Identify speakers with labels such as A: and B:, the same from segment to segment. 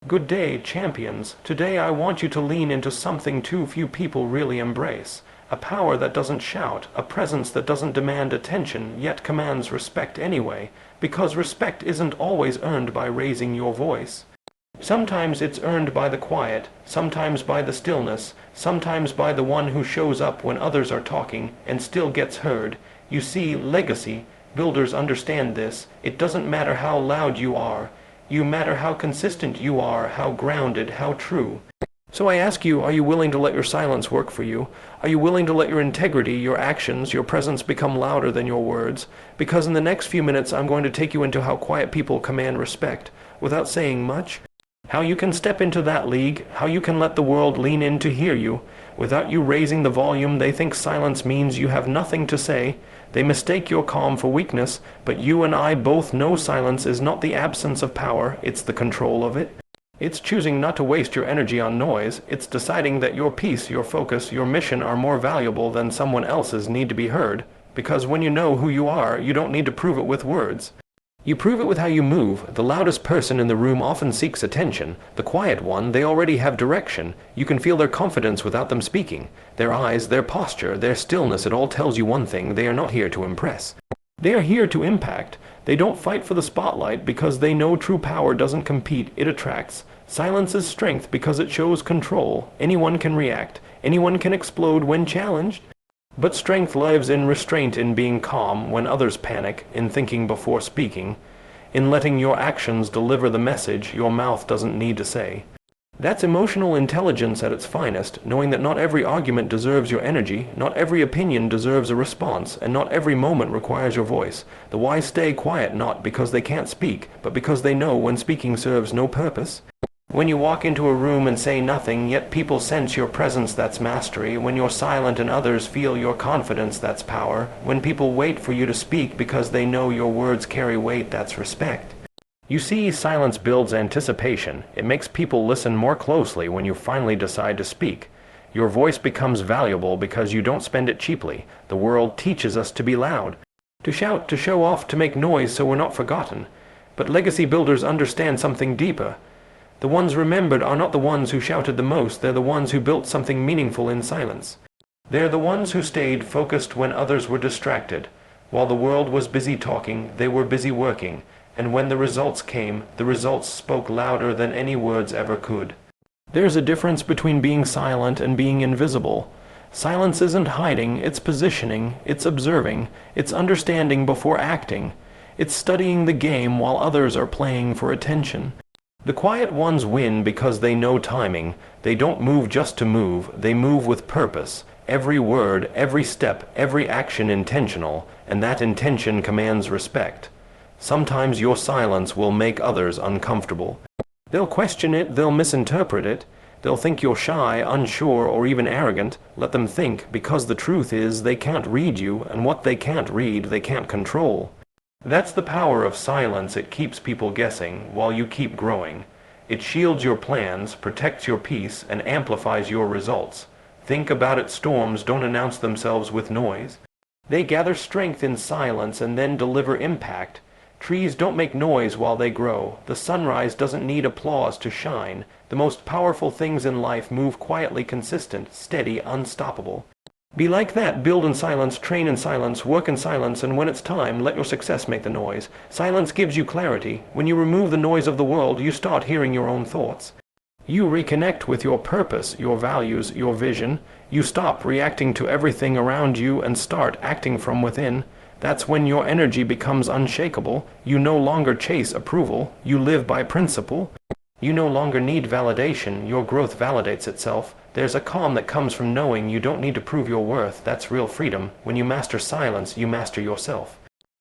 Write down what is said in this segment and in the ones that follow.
A: Good day, champions. Today I want you to lean into something too few people really embrace. A power that doesn't shout, a presence that doesn't demand attention, yet commands respect anyway, because respect isn't always earned by raising your voice. Sometimes it's earned by the quiet, sometimes by the stillness, sometimes by the one who shows up when others are talking and still gets heard. You see, legacy, builders understand this. It doesn't matter how loud you are. You matter how consistent you are, how grounded, how true. So I ask you, are you willing to let your silence work for you? Are you willing to let your integrity, your actions, your presence become louder than your words? Because in the next few minutes I'm going to take you into how quiet people command respect, without saying much. How you can step into that league, how you can let the world lean in to hear you. Without you raising the volume, they think silence means you have nothing to say. They mistake your calm for weakness, but you and I both know silence is not the absence of power, it's the control of it. It's choosing not to waste your energy on noise. It's deciding that your peace, your focus, your mission are more valuable than someone else's need to be heard. Because when you know who you are, you don't need to prove it with words. You prove it with how you move. The loudest person in the room often seeks attention. The quiet one, they already have direction. You can feel their confidence without them speaking. Their eyes, their posture, their stillness, it all tells you one thing: they are not here to impress. They are here to impact. They don't fight for the spotlight because they know true power doesn't compete, it attracts. Silence is strength because it shows control. Anyone can react. Anyone can explode when challenged. But strength lives in restraint, in being calm when others panic, in thinking before speaking, in letting your actions deliver the message your mouth doesn't need to say. That's emotional intelligence at its finest, knowing that not every argument deserves your energy, not every opinion deserves a response, and not every moment requires your voice. The wise stay quiet not because they can't speak, but because they know when speaking serves no purpose. When you walk into a room and say nothing, yet people sense your presence, that's mastery. When you're silent and others feel your confidence, that's power. When people wait for you to speak because they know your words carry weight, that's respect. You see, silence builds anticipation. It makes people listen more closely when you finally decide to speak. Your voice becomes valuable because you don't spend it cheaply. The world teaches us to be loud, to shout, to show off, to make noise so we're not forgotten. But legacy builders understand something deeper. The ones remembered are not the ones who shouted the most, they're the ones who built something meaningful in silence. They're the ones who stayed focused when others were distracted. While the world was busy talking, they were busy working, and when the results came, the results spoke louder than any words ever could. There's a difference between being silent and being invisible. Silence isn't hiding, it's positioning, it's observing, it's understanding before acting. It's studying the game while others are playing for attention. The quiet ones win because they know timing. They don't move just to move, they move with purpose. Every word, every step, every action intentional, and that intention commands respect. Sometimes your silence will make others uncomfortable. They'll question it, they'll misinterpret it. They'll think you're shy, unsure, or even arrogant. Let them think, because the truth is they can't read you, and what they can't read, they can't control. That's the power of silence. It keeps people guessing while you keep growing. It shields your plans, protects your peace, and amplifies your results. Think about it: storms don't announce themselves with noise. They gather strength in silence and then deliver impact. Trees don't make noise while they grow. The sunrise doesn't need applause to shine. The most powerful things in life move quietly, consistent, steady, unstoppable. Be like that. Build in silence, train in silence, work in silence, and when it's time, let your success make the noise. Silence gives you clarity. When you remove the noise of the world, you start hearing your own thoughts. You reconnect with your purpose, your values, your vision. You stop reacting to everything around you and start acting from within. That's when your energy becomes unshakable. You no longer chase approval. You live by principle. You no longer need validation. Your growth validates itself. There's a calm that comes from knowing you don't need to prove your worth. That's real freedom. When you master silence, you master yourself.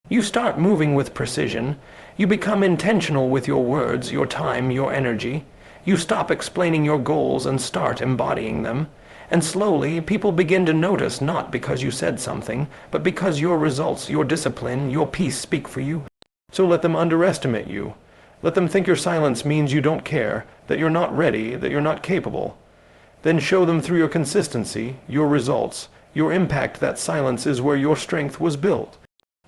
A: You start moving with precision. You become intentional with your words, your time, your energy. You stop explaining your goals and start embodying them. And slowly, people begin to notice, not because you said something, but because your results, your discipline, your peace speak for you. So let them underestimate you. Let them think your silence means you don't care, that you're not ready, that you're not capable. Then show them through your consistency, your results, your impact, that silence is where your strength was built.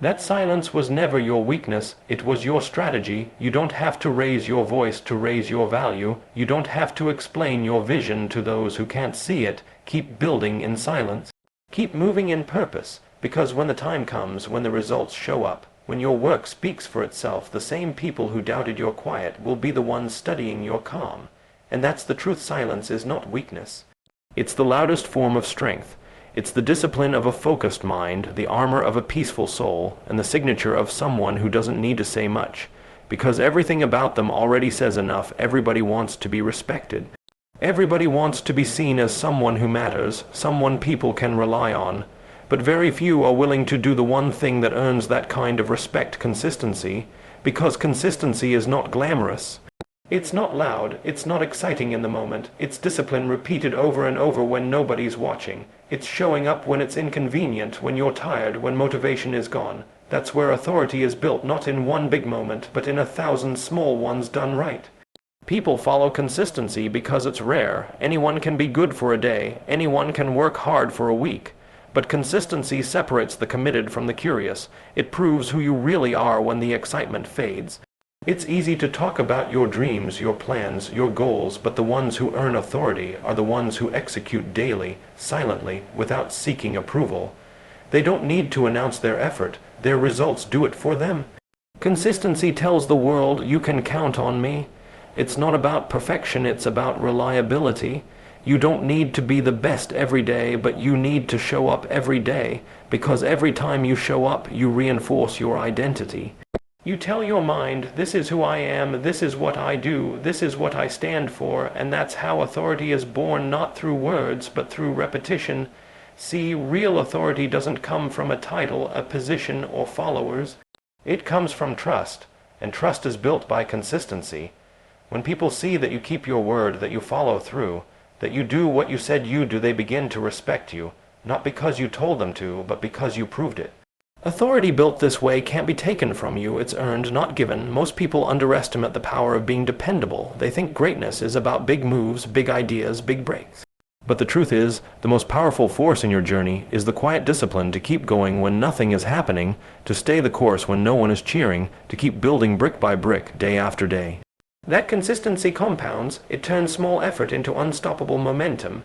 A: That silence was never your weakness, it was your strategy. You don't have to raise your voice to raise your value. You don't have to explain your vision to those who can't see it. Keep building in silence. Keep moving in purpose, because when the time comes, when the results show up, when your work speaks for itself, the same people who doubted your quiet will be the ones studying your calm. And that's the truth. Silence is not weakness. It's the loudest form of strength. It's the discipline of a focused mind, the armor of a peaceful soul, and the signature of someone who doesn't need to say much. Because everything about them already says enough. Everybody wants to be respected. Everybody wants to be seen as someone who matters, someone people can rely on. But very few are willing to do the one thing that earns that kind of respect: consistency. Because consistency is not glamorous. It's not loud, it's not exciting in the moment. It's discipline repeated over and over when nobody's watching. It's showing up when it's inconvenient, when you're tired, when motivation is gone. That's where authority is built, not in one big moment, but in 1,000 small ones done right. People follow consistency because it's rare. Anyone can be good for a day. Anyone can work hard for a week. But consistency separates the committed from the curious. It proves who you really are when the excitement fades. It's easy to talk about your dreams, your plans, your goals, but the ones who earn authority are the ones who execute daily, silently, without seeking approval. They don't need to announce their effort. Their results do it for them. Consistency tells the world, you can count on me. It's not about perfection, it's about reliability. You don't need to be the best every day, but you need to show up every day, because every time you show up, you reinforce your identity. You tell your mind, this is who I am, this is what I do, this is what I stand for, and that's how authority is born, not through words, but through repetition. See, real authority doesn't come from a title, a position, or followers. It comes from trust, and trust is built by consistency. When people see that you keep your word, that you follow through, that you do what you said you'd do, they begin to respect you, not because you told them to, but because you proved it. Authority built this way can't be taken from you. It's earned, not given. Most people underestimate the power of being dependable. They think greatness is about big moves, big ideas, big breaks. But the truth is, the most powerful force in your journey is the quiet discipline to keep going when nothing is happening, to stay the course when no one is cheering, to keep building brick by brick, day after day. That consistency compounds. It turns small effort into unstoppable momentum.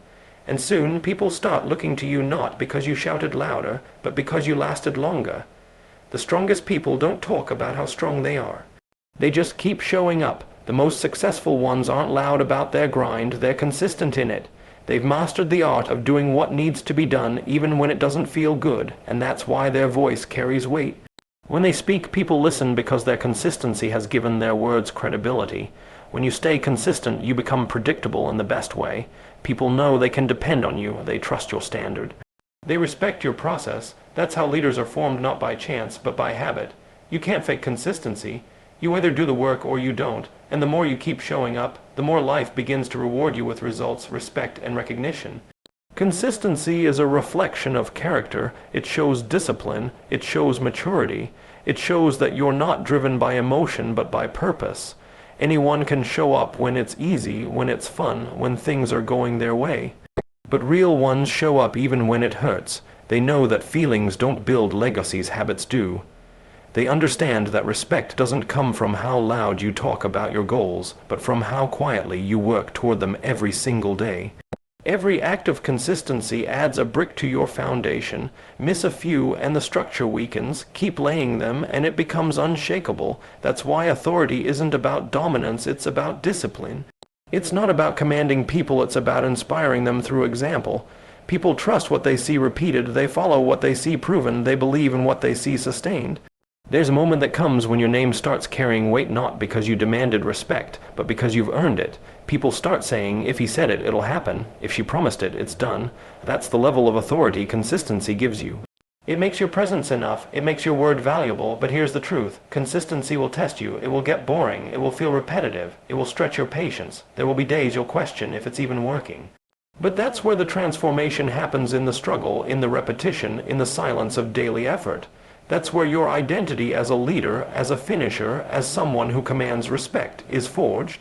A: And soon people start looking to you not because you shouted louder, but because you lasted longer. The strongest people don't talk about how strong they are. They just keep showing up. The most successful ones aren't loud about their grind, they're consistent in it. They've mastered the art of doing what needs to be done even when it doesn't feel good, and that's why their voice carries weight. When they speak, people listen because their consistency has given their words credibility. When you stay consistent, you become predictable in the best way. People know they can depend on you. They trust your standard. They respect your process. That's how leaders are formed, not by chance, but by habit. You can't fake consistency. You either do the work or you don't. And the more you keep showing up, the more life begins to reward you with results, respect, and recognition. Consistency is a reflection of character. It shows discipline. It shows maturity. It shows that you're not driven by emotion, but by purpose. Anyone can show up when it's easy, when it's fun, when things are going their way. But real ones show up even when it hurts. They know that feelings don't build legacies, habits do. They understand that respect doesn't come from how loud you talk about your goals, but from how quietly you work toward them every single day. Every act of consistency adds a brick to your foundation. Miss a few and the structure weakens. Keep laying them and it becomes unshakable. That's why authority isn't about dominance, it's about discipline. It's not about commanding people, it's about inspiring them through example. People trust what they see repeated, they follow what they see proven, they believe in what they see sustained. There's a moment that comes when your name starts carrying weight, not because you demanded respect, but because you've earned it. People start saying, if he said it, it'll happen. If she promised it, it's done. That's the level of authority consistency gives you. It makes your presence enough. It makes your word valuable. But here's the truth. Consistency will test you. It will get boring. It will feel repetitive. It will stretch your patience. There will be days you'll question if it's even working. But that's where the transformation happens, in the struggle, in the repetition, in the silence of daily effort. That's where your identity as a leader, as a finisher, as someone who commands respect is forged.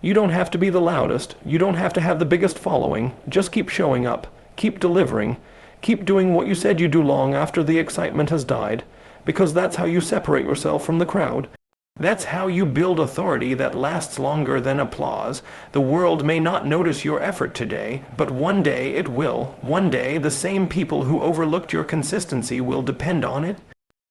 A: You don't have to be the loudest. You don't have to have the biggest following. Just keep showing up. Keep delivering. Keep doing what you said you'd do long after the excitement has died. because that's how you separate yourself from the crowd. That's how you build authority that lasts longer than applause. The world may not notice your effort today, but one day it will. One day the same people who overlooked your consistency will depend on it.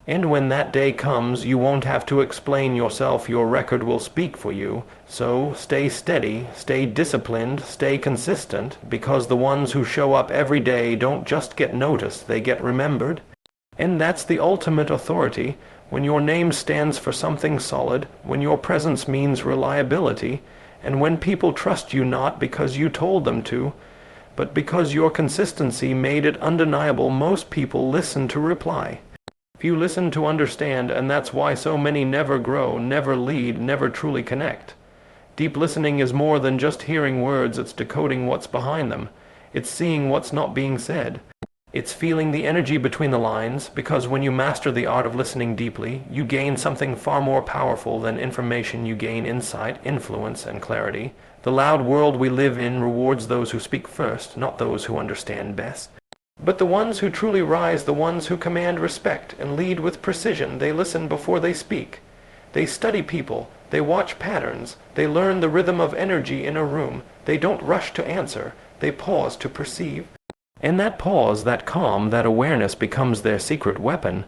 A: And when that day comes, you won't have to explain yourself. Your record will speak for you. So stay steady, stay disciplined, stay consistent, because the ones who show up every day don't just get noticed, they get remembered. And that's the ultimate authority. When your name stands for something solid, when your presence means reliability, and when people trust you not because you told them to, but because your consistency made it undeniable, most people listen to reply. Few listen to understand, and that's why so many never grow, never lead, never truly connect. Deep listening is more than just hearing words, it's decoding what's behind them. It's seeing what's not being said. It's feeling the energy between the lines, because when you master the art of listening deeply, you gain something far more powerful than information. You gain insight, influence, and clarity. The loud world we live in rewards those who speak first, not those who understand best. But the ones who truly rise, the ones who command respect and lead with precision, they listen before they speak. They study people, they watch patterns, they learn the rhythm of energy in a room. They don't rush to answer, they pause to perceive. And that pause, that calm, that awareness becomes their secret weapon.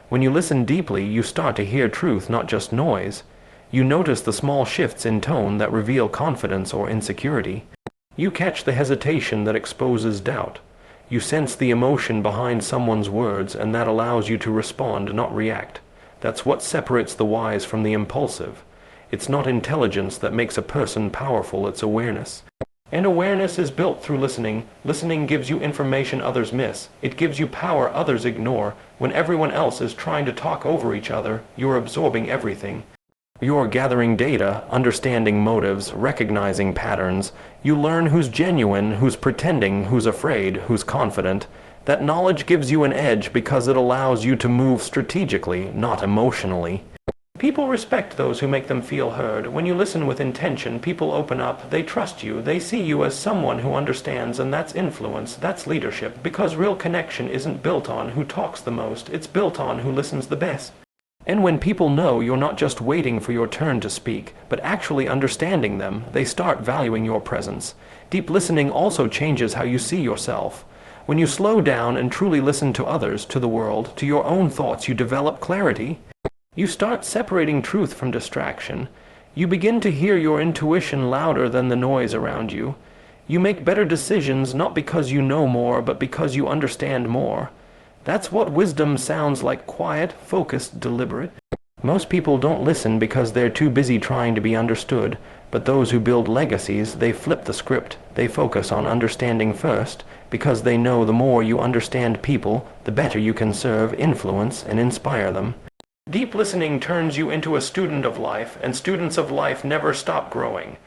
A: When you listen deeply, you start to hear truth, not just noise. You notice the small shifts in tone that reveal confidence or insecurity. You catch the hesitation that exposes doubt. You sense the emotion behind someone's words, and that allows you to respond, not react. That's what separates the wise from the impulsive. It's not intelligence that makes a person powerful, it's awareness. And awareness is built through listening. Listening gives you information others miss. It gives you power others ignore. When everyone else is trying to talk over each other, you're absorbing everything. You're gathering data, understanding motives, recognizing patterns. You learn who's genuine, who's pretending, who's afraid, who's confident. That knowledge gives you an edge because it allows you to move strategically, not emotionally. People respect those who make them feel heard. When you listen with intention, people open up, they trust you, they see you as someone who understands, and that's influence, that's leadership, because real connection isn't built on who talks the most, it's built on who listens the best. And when people know you're not just waiting for your turn to speak, but actually understanding them, they start valuing your presence. Deep listening also changes how you see yourself. When you slow down and truly listen to others, to the world, to your own thoughts, you develop clarity. You start separating truth from distraction. You begin to hear your intuition louder than the noise around you. You make better decisions not because you know more, but because you understand more. That's what wisdom sounds like: quiet, focused, deliberate. Most people don't listen because they're too busy trying to be understood, but those who build legacies, they flip the script. They focus on understanding first, because they know the more you understand people, the better you can serve, influence, and inspire them. Deep listening turns you into a student of life, and students of life never stop growing.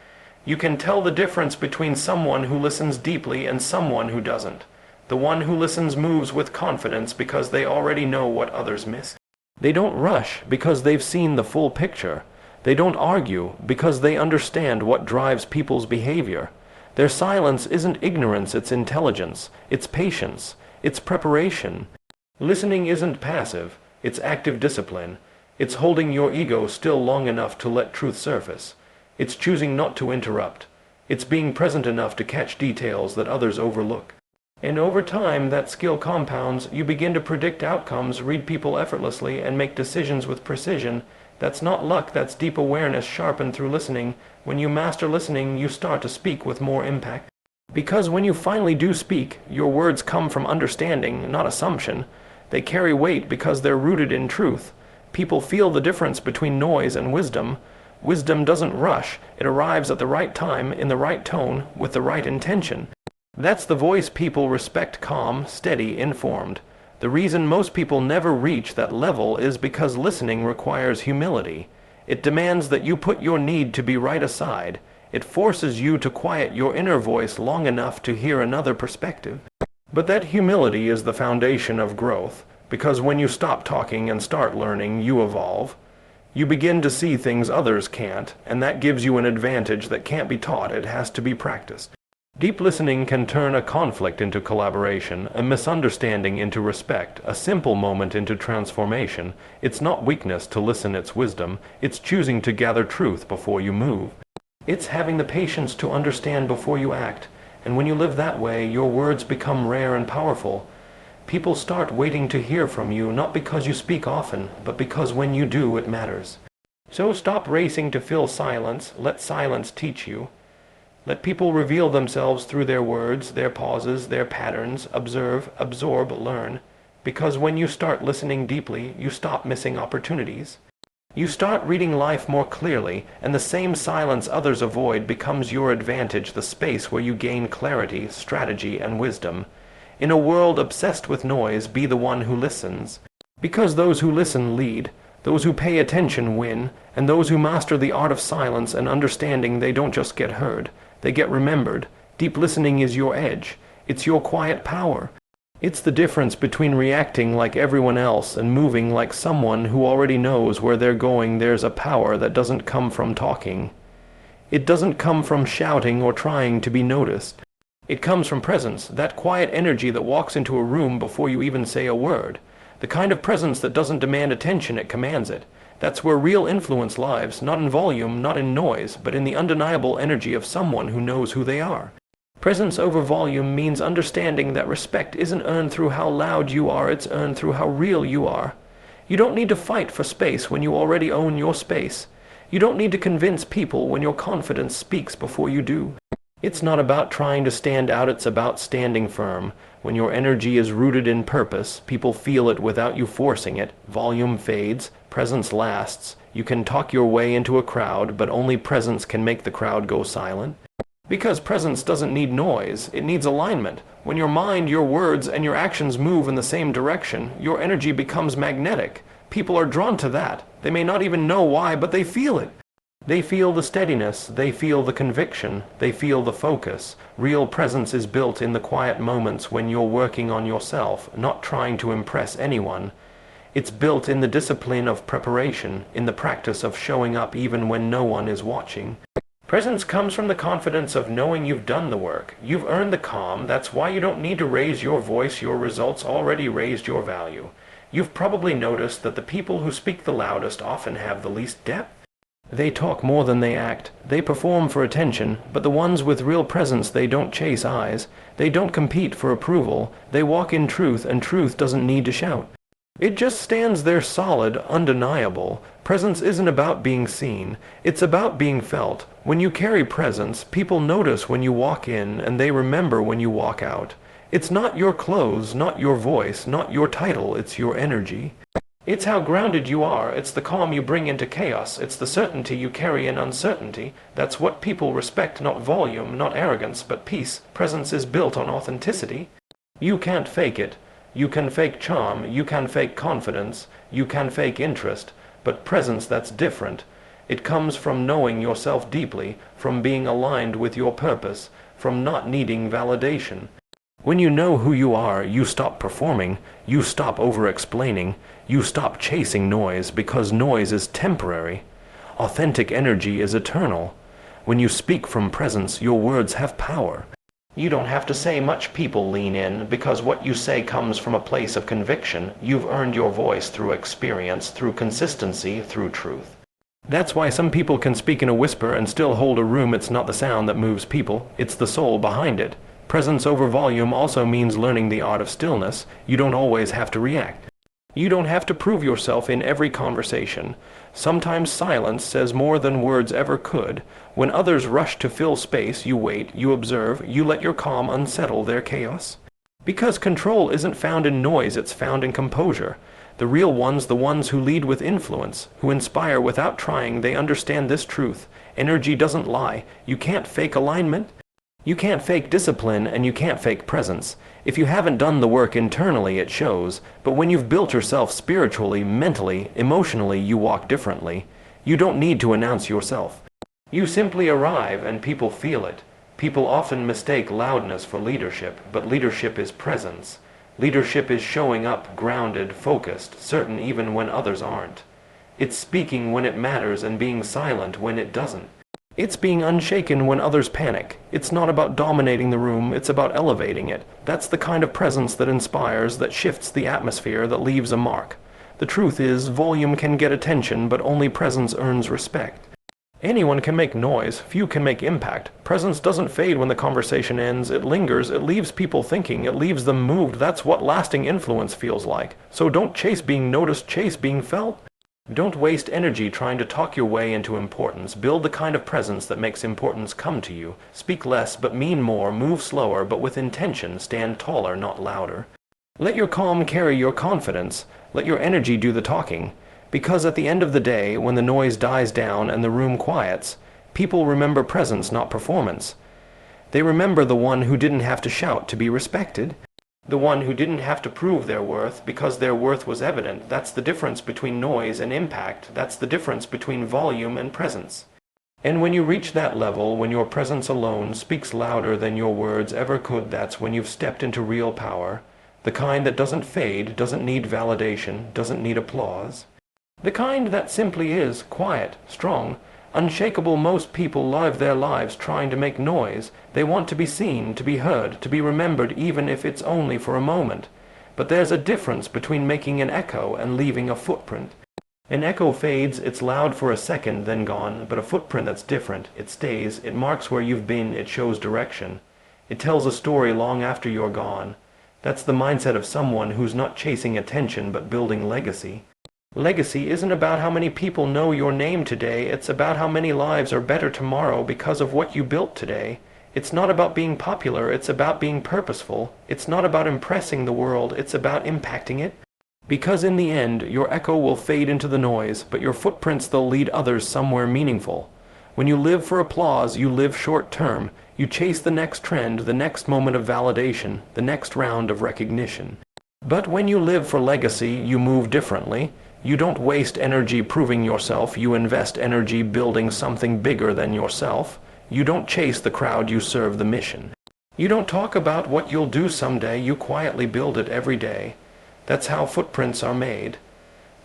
A: You can tell the difference between someone who listens deeply and someone who doesn't. The one who listens moves with confidence because they already know what others miss. They don't rush because they've seen the full picture. They don't argue because they understand what drives people's behavior. Their silence isn't ignorance, it's intelligence, it's patience, it's preparation. Listening isn't passive, it's active discipline. It's holding your ego still long enough to let truth surface. It's choosing not to interrupt. It's being present enough to catch details that others overlook. And over time, that skill compounds. You begin to predict outcomes, read people effortlessly, and make decisions with precision. That's not luck, that's deep awareness sharpened through listening. When you master listening, you start to speak with more impact. Because when you finally do speak, your words come from understanding, not assumption. They carry weight because they're rooted in truth. People feel the difference between noise and wisdom. Wisdom doesn't rush. It arrives at the right time, in the right tone, with the right intention. That's the voice people respect: calm, steady, informed. The reason most people never reach that level is because listening requires humility. It demands that you put your need to be right aside. It forces you to quiet your inner voice long enough to hear another perspective. But that humility is the foundation of growth, because when you stop talking and start learning, you evolve. You begin to see things others can't, and that gives you an advantage that can't be taught, it has to be practiced. Deep listening can turn a conflict into collaboration, a misunderstanding into respect, a simple moment into transformation. It's not weakness to listen, it's wisdom. It's choosing to gather truth before you move. It's having the patience to understand before you act. And when you live that way, your words become rare and powerful. People start waiting to hear from you, not because you speak often, but because when you do, it matters. So stop racing to fill silence. Let silence teach you. Let people reveal themselves through their words, their pauses, their patterns. Observe, absorb, learn. Because when you start listening deeply, you stop missing opportunities. You start reading life more clearly, and the same silence others avoid becomes your advantage, the space where you gain clarity, strategy, and wisdom. In a world obsessed with noise, be the one who listens. Because those who listen lead. Those who pay attention win, and those who master the art of silence and understanding, they don't just get heard. They get remembered. Deep listening is your edge. It's your quiet power. It's the difference between reacting like everyone else and moving like someone who already knows where they're going. There's a power that doesn't come from talking. It doesn't come from shouting or trying to be noticed. It comes from presence, that quiet energy that walks into a room before you even say a word. The kind of presence that doesn't demand attention, it commands it. That's where real influence lies, not in volume, not in noise, but in the undeniable energy of someone who knows who they are. Presence over volume means understanding that respect isn't earned through how loud you are, it's earned through how real you are. You don't need to fight for space when you already own your space. You don't need to convince people when your confidence speaks before you do. It's not about trying to stand out, it's about standing firm. When your energy is rooted in purpose, people feel it without you forcing it. Volume fades, presence lasts. You can talk your way into a crowd, but only presence can make the crowd go silent. Because presence doesn't need noise, it needs alignment. When your mind, your words, and your actions move in the same direction, your energy becomes magnetic. People are drawn to that. They may not even know why, but they feel it. They feel the steadiness, they feel the conviction, they feel the focus. Real presence is built in the quiet moments when you're working on yourself, not trying to impress anyone. It's built in the discipline of preparation, in the practice of showing up even when no one is watching. Presence comes from the confidence of knowing you've done the work. You've earned the calm. That's why you don't need to raise your voice. Your results already raised your value. You've probably noticed that the people who speak the loudest often have the least depth. They talk more than they act. They perform for attention, but the ones with real presence, they don't chase eyes. They don't compete for approval. They walk in truth, and truth doesn't need to shout. It just stands there solid, undeniable. Presence isn't about being seen. It's about being felt. When you carry presence, people notice when you walk in, and they remember when you walk out. It's not your clothes, not your voice, not your title, it's your energy. It's how grounded you are. It's the calm you bring into chaos. It's the certainty you carry in uncertainty. That's what people respect, not volume, not arrogance, but peace. Presence is built on authenticity. You can't fake it. You can fake charm. You can fake confidence. You can fake interest. But presence, that's different. It comes from knowing yourself deeply, from being aligned with your purpose, from not needing validation. When you know who you are, you stop performing, you stop over-explaining, you stop chasing noise, because noise is temporary. Authentic energy is eternal. When you speak from presence, your words have power. You don't have to say much. People lean in, because what you say comes from a place of conviction. You've earned your voice through experience, through consistency, through truth. That's why some people can speak in a whisper and still hold a room. It's not the sound that moves people, it's the soul behind it. Presence over volume also means learning the art of stillness. You don't always have to react. You don't have to prove yourself in every conversation. Sometimes silence says more than words ever could. When others rush to fill space, you wait, you observe, you let your calm unsettle their chaos. Because control isn't found in noise, it's found in composure. The real ones, the ones who lead with influence, who inspire without trying, they understand this truth. Energy doesn't lie. You can't fake alignment. You can't fake discipline, and you can't fake presence. If you haven't done the work internally, it shows. But when you've built yourself spiritually, mentally, emotionally, you walk differently. You don't need to announce yourself. You simply arrive, and people feel it. People often mistake loudness for leadership, but leadership is presence. Leadership is showing up, grounded, focused, certain even when others aren't. It's speaking when it matters and being silent when it doesn't. It's being unshaken when others panic. It's not about dominating the room, it's about elevating it. That's the kind of presence that inspires, that shifts the atmosphere, that leaves a mark. The truth is, volume can get attention, but only presence earns respect. Anyone can make noise, few can make impact. Presence doesn't fade when the conversation ends, it lingers, it leaves people thinking, it leaves them moved. That's what lasting influence feels like. So don't chase being noticed, chase being felt. Don't waste energy trying to talk your way into importance. Build the kind of presence that makes importance come to you. Speak less but mean more, move slower but with intention, stand taller, not louder. Let your calm carry your confidence. Let your energy do the talking. Because at the end of the day, when the noise dies down and the room quiets, people remember presence, not performance. They remember the one who didn't have to shout to be respected. The one who didn't have to prove their worth because their worth was evident. That's the difference between noise and impact. That's the difference between volume and presence. And when you reach that level, when your presence alone speaks louder than your words ever could, that's when you've stepped into real power. The kind that doesn't fade, doesn't need validation, doesn't need applause. The kind that simply is quiet, strong, unshakable. Most people live their lives trying to make noise. They want to be seen, to be heard, to be remembered, even if it's only for a moment. But there's a difference between making an echo and leaving a footprint. An echo fades, it's loud for a second, then gone, but a footprint that's different. It stays, it marks where you've been, it shows direction. It tells a story long after you're gone. That's the mindset of someone who's not chasing attention but building legacy. Legacy isn't about how many people know your name today, it's about how many lives are better tomorrow because of what you built today. It's not about being popular, it's about being purposeful. It's not about impressing the world, it's about impacting it. Because in the end, your echo will fade into the noise, but your footprints, they'll lead others somewhere meaningful. When you live for applause, you live short term. You chase the next trend, the next moment of validation, the next round of recognition. But when you live for legacy, you move differently. You don't waste energy proving yourself, you invest energy building something bigger than yourself. You don't chase the crowd, you serve the mission. You don't talk about what you'll do someday, you quietly build it every day. That's how footprints are made.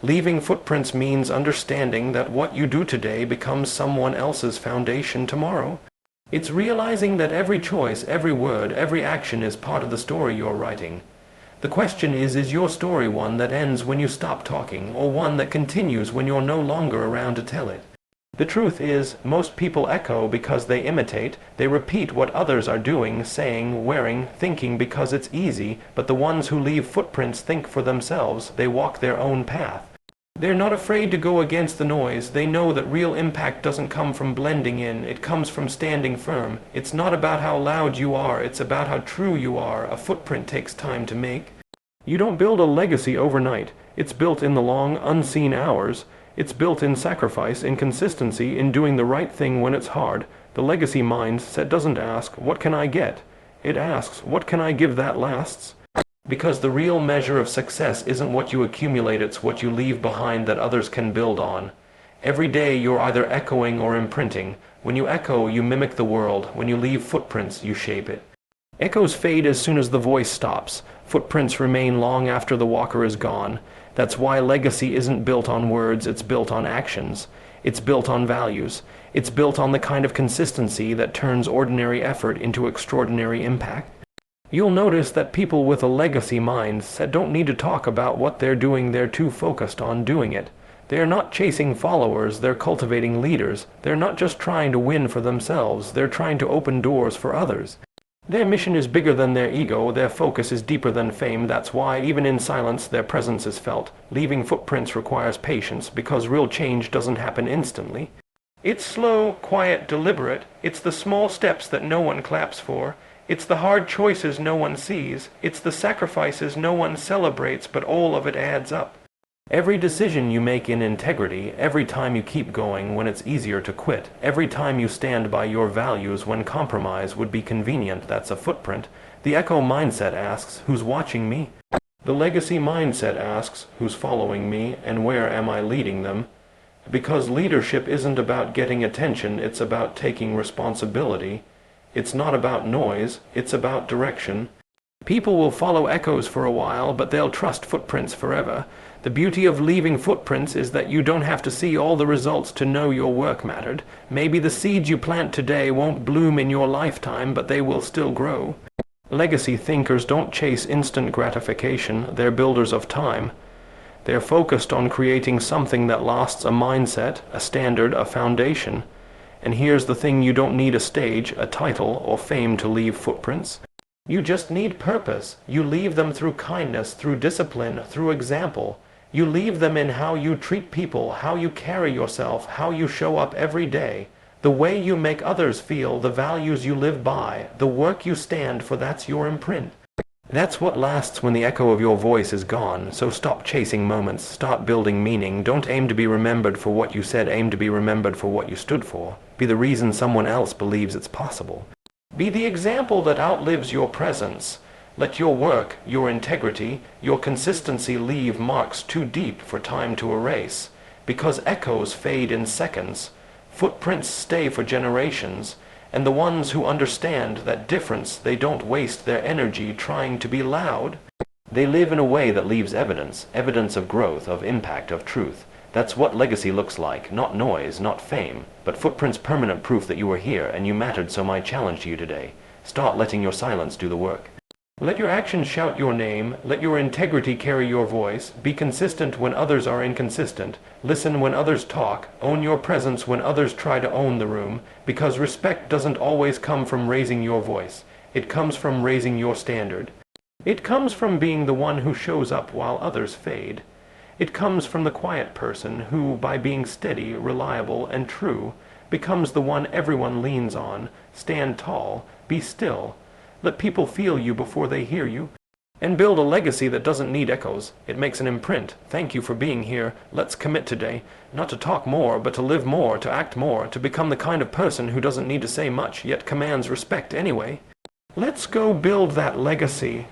A: Leaving footprints means understanding that what you do today becomes someone else's foundation tomorrow. It's realizing that every choice, every word, every action is part of the story you're writing. The question is your story one that ends when you stop talking, or one that continues when you're no longer around to tell it? The truth is, most people echo because they imitate, they repeat what others are doing, saying, wearing, thinking because it's easy, but the ones who leave footprints think for themselves, they walk their own path. They're not afraid to go against the noise. They know that real impact doesn't come from blending in, it comes from standing firm. It's not about how loud you are, it's about how true you are. A footprint takes time to make. You don't build a legacy overnight. It's built in the long, unseen hours. It's built in sacrifice, in consistency, in doing the right thing when it's hard. The legacy mindset doesn't ask, what can I get? It asks, what can I give that lasts? Because the real measure of success isn't what you accumulate, it's what you leave behind that others can build on. Every day you're either echoing or imprinting. When you echo, you mimic the world. When you leave footprints, you shape it. Echoes fade as soon as the voice stops. Footprints remain long after the walker is gone. That's why legacy isn't built on words, it's built on actions. It's built on values. It's built on the kind of consistency that turns ordinary effort into extraordinary impact. You'll notice that people with a legacy mindset don't need to talk about what they're doing, they're too focused on doing it. They're not chasing followers, they're cultivating leaders. They're not just trying to win for themselves, they're trying to open doors for others. Their mission is bigger than their ego, their focus is deeper than fame. That's why, even in silence, their presence is felt. Leaving footprints requires patience, because real change doesn't happen instantly. It's slow, quiet, deliberate. It's the small steps that no one claps for. It's the hard choices no one sees. It's the sacrifices no one celebrates, but all of it adds up. Every decision you make in integrity, every time you keep going when it's easier to quit, every time you stand by your values when compromise would be convenient, that's a footprint. The echo mindset asks, who's watching me? The legacy mindset asks, who's following me, and where am I leading them? Because leadership isn't about getting attention, it's about taking responsibility. It's not about noise, it's about direction. People will follow echoes for a while, but they'll trust footprints forever. The beauty of leaving footprints is that you don't have to see all the results to know your work mattered. Maybe the seeds you plant today won't bloom in your lifetime, but they will still grow. Legacy thinkers don't chase instant gratification, they're builders of time. They're focused on creating something that lasts: a mindset, a standard, a foundation. And here's the thing: you don't need a stage, a title, or fame to leave footprints. You just need purpose. You leave them through kindness, through discipline, through example. You leave them in how you treat people, how you carry yourself, how you show up every day. The way you make others feel, the values you live by, the work you stand for, that's your imprint. That's what lasts when the echo of your voice is gone. So stop chasing moments, start building meaning. Don't aim to be remembered for what you said, aim to be remembered for what you stood for. Be the reason someone else believes it's possible. Be the example that outlives your presence. Let your work, your integrity, your consistency leave marks too deep for time to erase. Because echoes fade in seconds, footprints stay for generations, and the ones who understand that difference, they don't waste their energy trying to be loud. They live in a way that leaves evidence, evidence of growth, of impact, of truth. That's what legacy looks like, not noise, not fame, but footprints, permanent proof that you were here and you mattered. So my challenge to you today: start letting your silence do the work. Let your actions shout your name, let your integrity carry your voice, be consistent when others are inconsistent, listen when others talk, own your presence when others try to own the room, because respect doesn't always come from raising your voice, it comes from raising your standard. It comes from being the one who shows up while others fade. It comes from the quiet person who, by being steady, reliable, and true, becomes the one everyone leans on. Stand tall, be still, let people feel you before they hear you, and build a legacy that doesn't need echoes. It makes an imprint. Thank you for being here. Let's commit today, not to talk more, but to live more, to act more, to become the kind of person who doesn't need to say much, yet commands respect anyway. Let's go build that legacy.